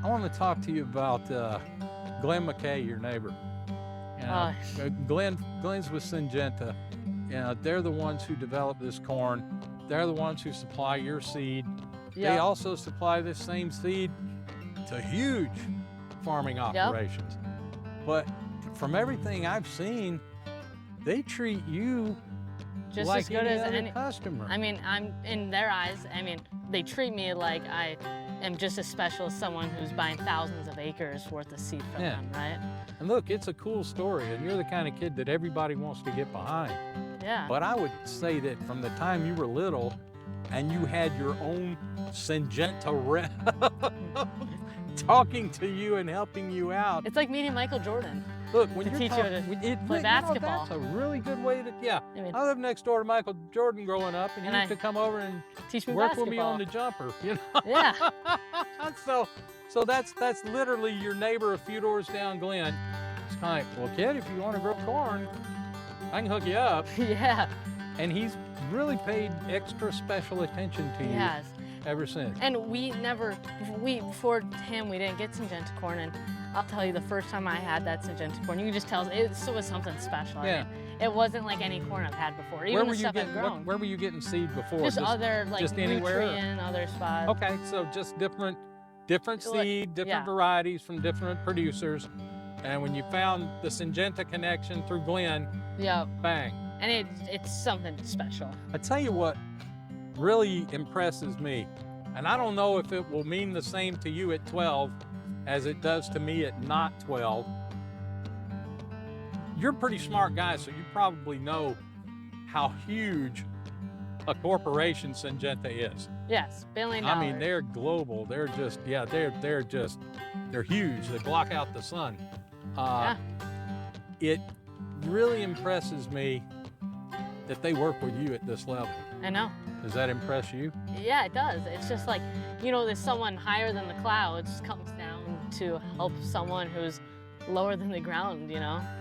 I want to talk to you about Glenn McKay, your neighbor. Glenn's with Syngenta. They're the ones who develop this corn. They're the ones who supply your seed. They also supply this same seed to huge farming operations. But from everything I've seen, they treat you just like as good any as other any customer. I mean, I'm in their eyes. I mean, they treat me like I am just as special as someone who's buying thousands of acres worth of seed from them, right? And look, it's a cool story, and you're the kind of kid that everybody wants to get behind. Yeah. But I would say that from the time you were little, and you had your own Syngenta rep talking to you and helping you out. It's like meeting Michael Jordan. Look, when to you're teach talking, you to play basketball. That's a really good way to, I mean, I lived next door to Michael Jordan growing up, and he used to come over and teach me work basketball. with me on the jumper, you know? Yeah. So that's literally your neighbor a few doors down, Glenn. It's kind of like, well, kid, if you want to grow corn, I can hook you up. Yeah. And he's really paid extra special attention to you ever since. And before him, we didn't get Syngenta corn. And I'll tell you, the first time I had that Syngenta corn, you can just tell it was something special. Yeah. I mean, it wasn't like any corn I've had before, even the stuff I've grown. Where were you getting seed before? Just other, like, just anywhere? Nutrient, other spots. Okay, so just different seed, different varieties from different producers. And when you found the Syngenta connection through Glenn, bang. And it's something special. I tell you what really impresses me, and I don't know if it will mean the same to you at 12 as it does to me at not 12. You're a pretty smart guy, so you probably know how huge a corporation Syngenta is. Yes, $1 billion. I mean, they're global. They're just, they're huge. They block out the sun. It really impresses me that they work with you at this level. I know. Does that impress you? Yeah, it does. It's just like, there's someone higher than the clouds comes down to help someone who's lower than the ground,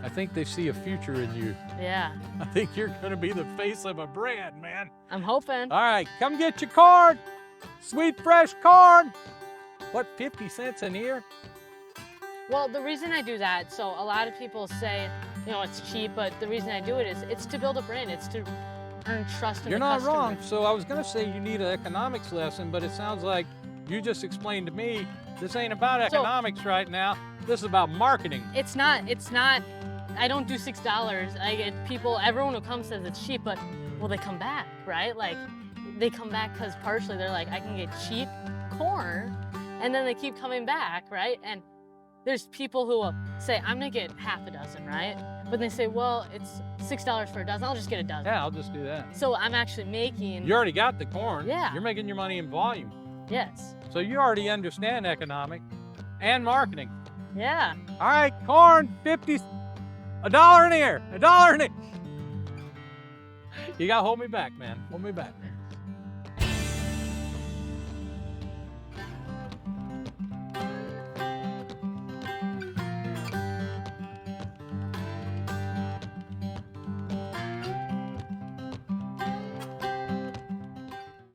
I think they see a future in you. Yeah. I think you're gonna be the face of a brand, man. I'm hoping. All right, come get your corn. Sweet, fresh corn. What, 50 cents in here? Well, the reason I do that, so a lot of people say, it's cheap, but the reason I do it is it's to build a brand. It's to earn trust in the customer. You're not wrong. So I was going to say you need an economics lesson, but it sounds like you just explained to me this ain't about economics right now. This is about marketing. It's not. I don't do $6. I get people, everyone who comes says it's cheap, but they come back, right? Like, they come back because partially they're like, I can get cheap corn, and then they keep coming back, right? And there's people who will say, I'm gonna get half a dozen, right? But they say, well, it's $6 for a dozen, I'll just get a dozen. Yeah, I'll just do that. So I'm actually making... You already got the corn. Yeah. You're making your money in volume. Yes. So you already understand economic and marketing. Yeah. All right, corn, $1 in here, $1 in here. You gotta hold me back, man, hold me back.